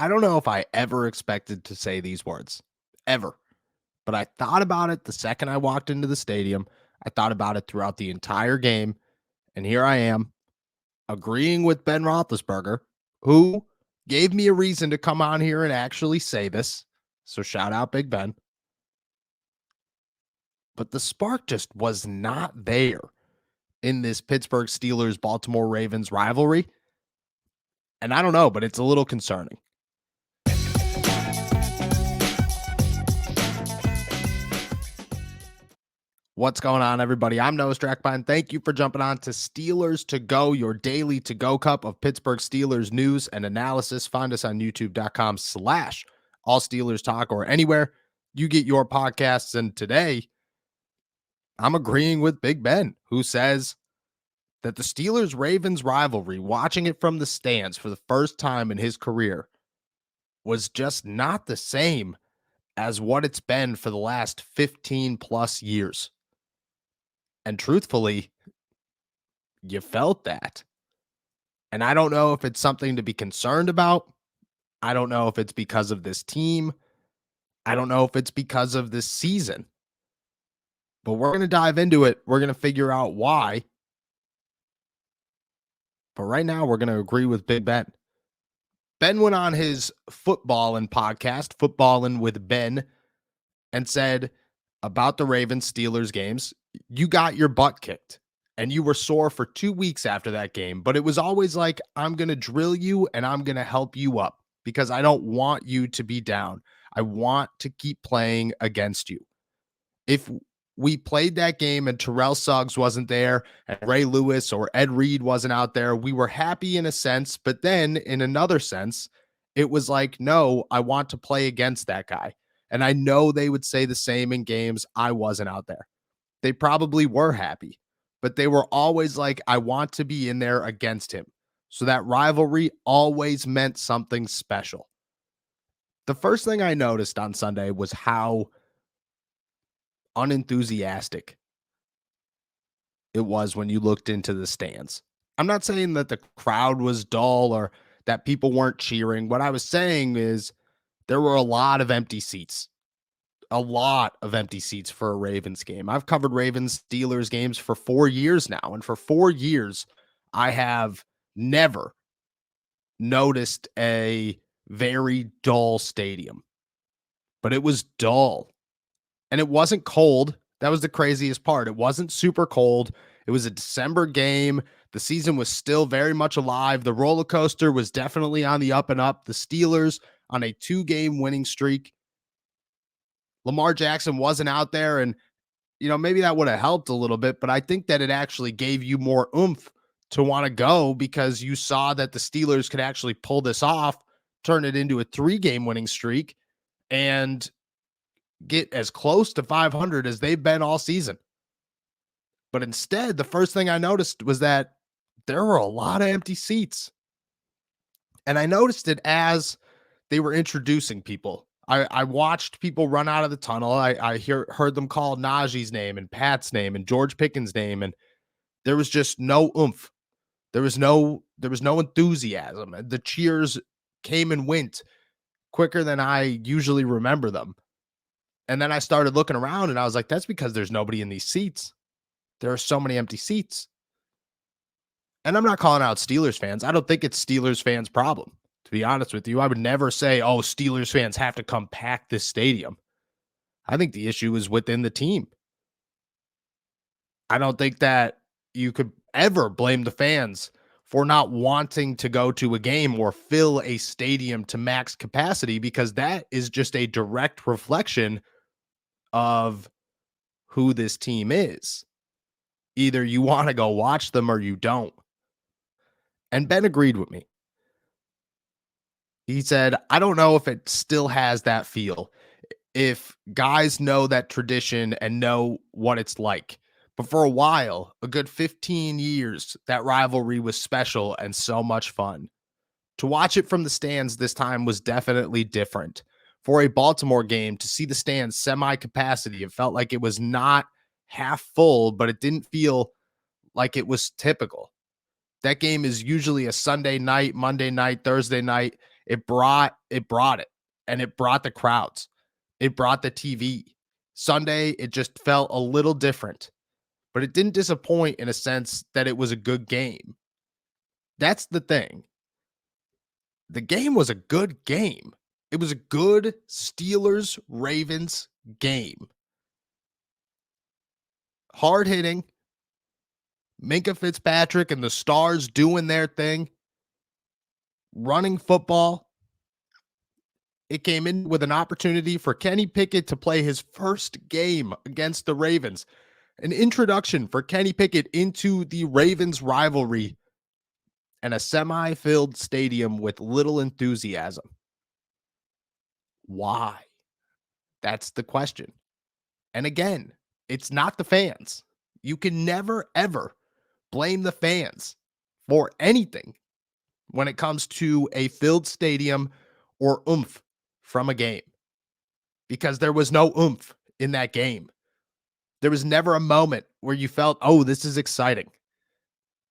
I don't know if I ever expected to say these words, ever. But I thought about it the second I walked into the stadium. I thought about it throughout the entire game. And here I am, agreeing with Ben Roethlisberger, who gave me a reason to come on here and actually say this. So shout out Big Ben. But the spark just was not there in this Pittsburgh Steelers Baltimore Ravens rivalry. And I don't know, but it's a little concerning. What's going on, everybody? I'm Noah Strackbine. Thank you for jumping on to Steelers to Go, your daily to-go cup of Pittsburgh Steelers news and analysis. Find us on youtube.com/All Steelers Talk or anywhere you get your podcasts. And today, I'm agreeing with Big Ben, who says that the Steelers-Ravens rivalry, watching it from the stands for the first time in his career, was just not the same as what it's been for the last 15 plus years. And truthfully, you felt that. And I don't know if it's something to be concerned about. I don't know if it's because of this team. I don't know if it's because of this season. But we're going to dive into it. We're going to figure out why. But right now, we're going to agree with Big Ben. Ben went on his Footballin' podcast, Footballin' with Ben, and said about the Ravens Steelers games, you got your butt kicked and you were sore for 2 weeks after that game. But it was always like, I'm going to drill you and I'm going to help you up because I don't want you to be down. I want to keep playing against you. If we played that game and Terrell Suggs wasn't there and Ray Lewis or Ed Reed wasn't out there, we were happy in a sense. But then in another sense, it was like, no, I want to play against that guy. And I know they would say the same in games I wasn't out there. They probably were happy, but they were always like, I want to be in there against him. So that rivalry always meant something special. The first thing I noticed on Sunday was how unenthusiastic it was when you looked into the stands. I'm not saying that the crowd was dull or that people weren't cheering. What I was saying is there were a lot of empty seats. A lot of empty seats for a Ravens game. I've covered Ravens Steelers games for 4 years now. And for 4 years, I have never noticed a very dull stadium. But it was dull. And it wasn't cold. That was the craziest part. It wasn't super cold. It was a December game. The season was still very much alive. The roller coaster was definitely on the up and up. The Steelers on a 2-game winning streak. Lamar Jackson wasn't out there, and, maybe that would have helped a little bit, but I think that it actually gave you more oomph to want to go because you saw that the Steelers could actually pull this off, turn it into a 3-game winning streak, and get as close to 500 as they've been all season. But instead, the first thing I noticed was that there were a lot of empty seats. And I noticed it as they were introducing people. I watched people run out of the tunnel. I heard them call Najee's name and Pat's name and George Pickens' name, and there was just no oomph. There was no enthusiasm. The cheers came and went quicker than I usually remember them. And then I started looking around and I was like, that's because there's nobody in these seats. There are so many empty seats. And I'm not calling out Steelers fans. I don't think it's Steelers fans' problem. To be honest with you, I would never say, oh, Steelers fans have to come pack this stadium. I think the issue is within the team. I don't think that you could ever blame the fans for not wanting to go to a game or fill a stadium to max capacity because that is just a direct reflection of who this team is. Either you want to go watch them or you don't. And Ben agreed with me. He said, I don't know if it still has that feel, if guys know that tradition and know what it's like. But for a while, a good 15 years, that rivalry was special and so much fun. To watch it from the stands this time was definitely different. For a Baltimore game, to see the stands semi-capacity, it felt like it was not half full, but it didn't feel like it was typical. That game is usually a Sunday night, Monday night, Thursday night. It brought it, and it brought the crowds. It brought the TV. Sunday, it just felt a little different, but it didn't disappoint in a sense that it was a good game. That's the thing. The game was a good game. It was a good Steelers Ravens game. Hard hitting. Minka Fitzpatrick and the Stars doing their thing. Running football. It came in with an opportunity for Kenny Pickett to play his first game against the Ravens. An introduction for Kenny Pickett into the Ravens rivalry, and a semi-filled stadium with little enthusiasm. Why? That's the question. And again, it's not the fans. You can never, ever blame the fans for anything when it comes to a filled stadium or oomph from a game, because there was no oomph in that game. There was never a moment where you felt, oh, this is exciting.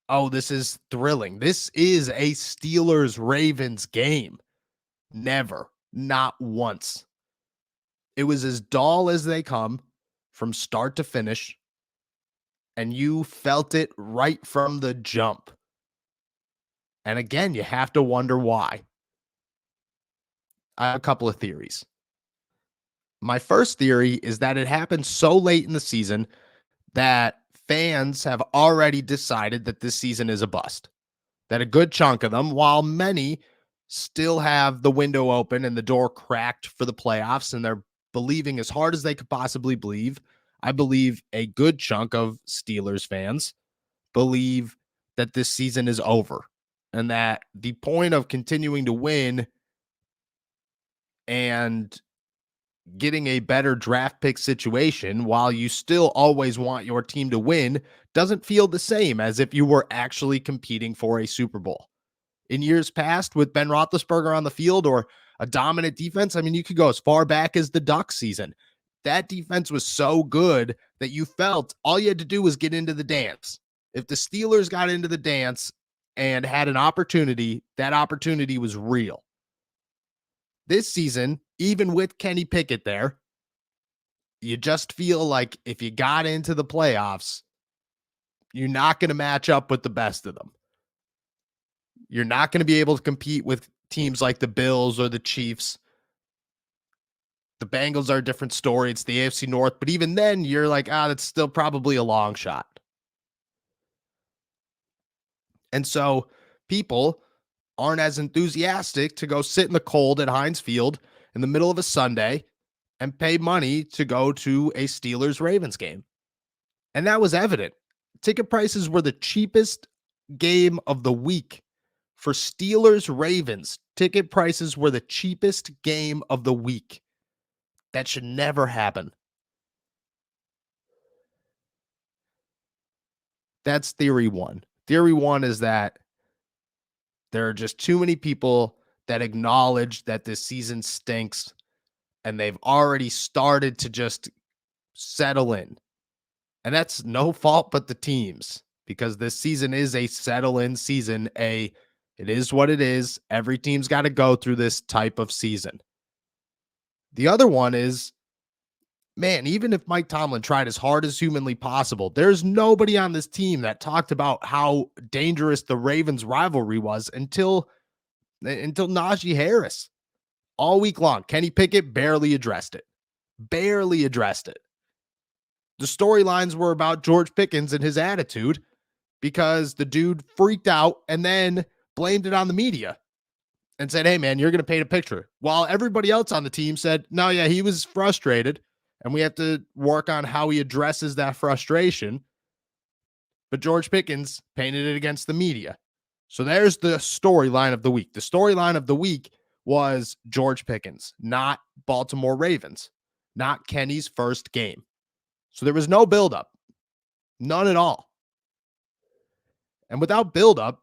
Oh, this is thrilling. This is a Steelers Ravens game. Never. Not once. It was as dull as they come from start to finish, and you felt it right from the jump. And again, you have to wonder why. I have a couple of theories. My first theory is that it happened so late in the season that fans have already decided that this season is a bust. That a good chunk of them, while many still have the window open and the door cracked for the playoffs, and they're believing as hard as they could possibly believe. I believe a good chunk of Steelers fans believe that this season is over and that the point of continuing to win and getting a better draft pick situation, while you still always want your team to win, doesn't feel the same as if you were actually competing for a Super Bowl. In years past, with Ben Roethlisberger on the field or a dominant defense, I mean, you could go as far back as the Duck season. That defense was so good that you felt all you had to do was get into the dance. If the Steelers got into the dance and had an opportunity, that opportunity was real. This season, even with Kenny Pickett there, you just feel like if you got into the playoffs, you're not going to match up with the best of them. You're not going to be able to compete with teams like the Bills or the Chiefs. The Bengals are a different story. It's the AFC North. But even then, you're like, that's still probably a long shot. And so people aren't as enthusiastic to go sit in the cold at Heinz Field in the middle of a Sunday and pay money to go to a Steelers-Ravens game. And that was evident. Ticket prices were the cheapest game of the week. For Steelers-Ravens, ticket prices were the cheapest game of the week. That should never happen. That's theory one. Theory one is that there are just too many people that acknowledge that this season stinks, and they've already started to just settle in. And that's no fault but the teams, because this season is a settle-in season. It is what it is. Every team's got to go through this type of season. The other one is, man, even if Mike Tomlin tried as hard as humanly possible, there's nobody on this team that talked about how dangerous the Ravens rivalry was until Najee Harris. All week long, Kenny Pickett barely addressed it. Barely addressed it. The storylines were about George Pickens and his attitude, because the dude freaked out and then blamed it on the media and said, hey, man, you're going to paint a picture. While everybody else on the team said, no, yeah, he was frustrated and we have to work on how he addresses that frustration. But George Pickens painted it against the media. So there's the storyline of the week. The storyline of the week was George Pickens, not Baltimore Ravens, not Kenny's first game. So there was no buildup, none at all. And without buildup,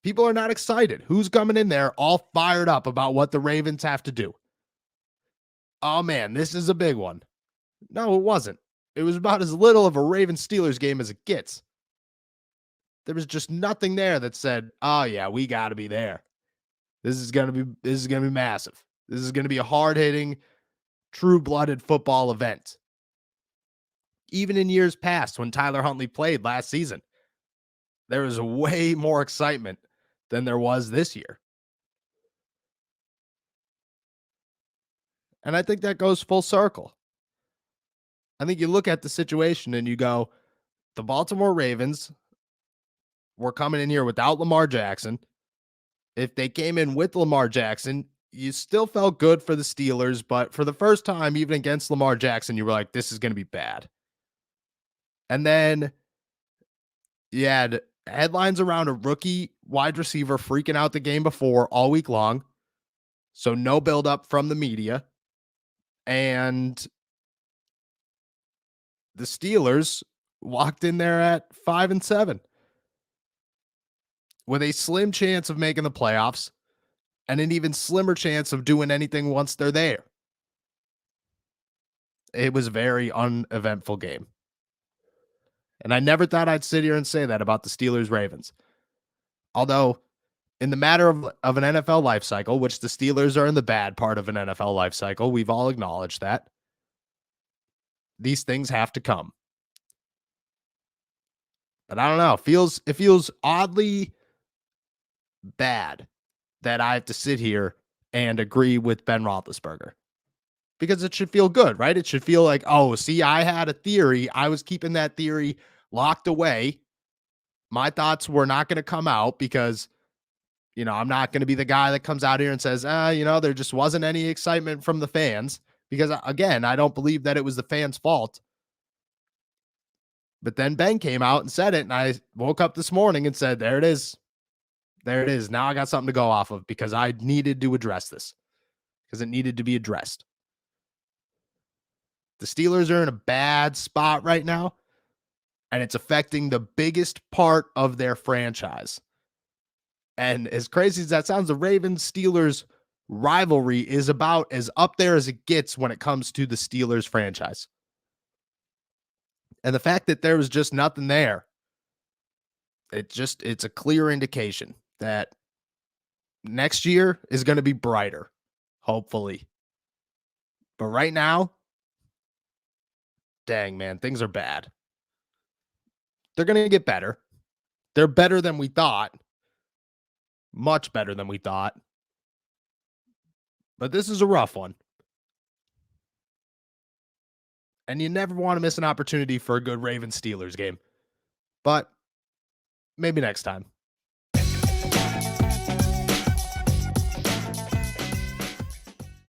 people are not excited. Who's coming in there all fired up about what the Ravens have to do? Oh, man, this is a big one. No, it wasn't. It was about as little of a Ravens-Steelers game as it gets. There was just nothing there that said, oh, yeah, we got to be there. This is gonna be massive. This is gonna be a hard-hitting, true-blooded football event. Even in years past when Tyler Huntley played last season, there was way more excitement than there was this year. And I think that goes full circle. I think you look at the situation and you go, the Baltimore Ravens were coming in here without Lamar Jackson. If they came in with Lamar Jackson, you still felt good for the Steelers, but for the first time, even against Lamar Jackson, you were like, this is going to be bad. And then you had headlines around a rookie wide receiver freaking out the game before all week long. So no buildup from the media. And the Steelers walked in there at 5-7 with a slim chance of making the playoffs and an even slimmer chance of doing anything once they're there. It was a very uneventful game. And I never thought I'd sit here and say that about the Steelers Ravens. Although, in the matter of an NFL life cycle, which the Steelers are in the bad part of an NFL life cycle, we've all acknowledged that. These things have to come. But I don't know. It feels oddly bad that I have to sit here and agree with Ben Roethlisberger. Because it should feel good, right? It should feel like, oh, see, I had a theory. I was keeping that theory locked away. My thoughts were not going to come out because, I'm not going to be the guy that comes out here and says, there just wasn't any excitement from the fans. Because, again, I don't believe that it was the fans' fault. But then Ben came out and said it, and I woke up this morning and said, there it is. There it is. Now I got something to go off of because I needed to address this because it needed to be addressed. The Steelers are in a bad spot right now, and it's affecting the biggest part of their franchise. And as crazy as that sounds, the Ravens-Steelers rivalry is about as up there as it gets when it comes to the Steelers franchise. And the fact that there was just nothing there, it's a clear indication that next year is going to be brighter, hopefully. But right now, dang, man, things are bad. They're going to get better. They're better than we thought. Much better than we thought. But this is a rough one. And you never want to miss an opportunity for a good Ravens-Steelers game. But maybe next time.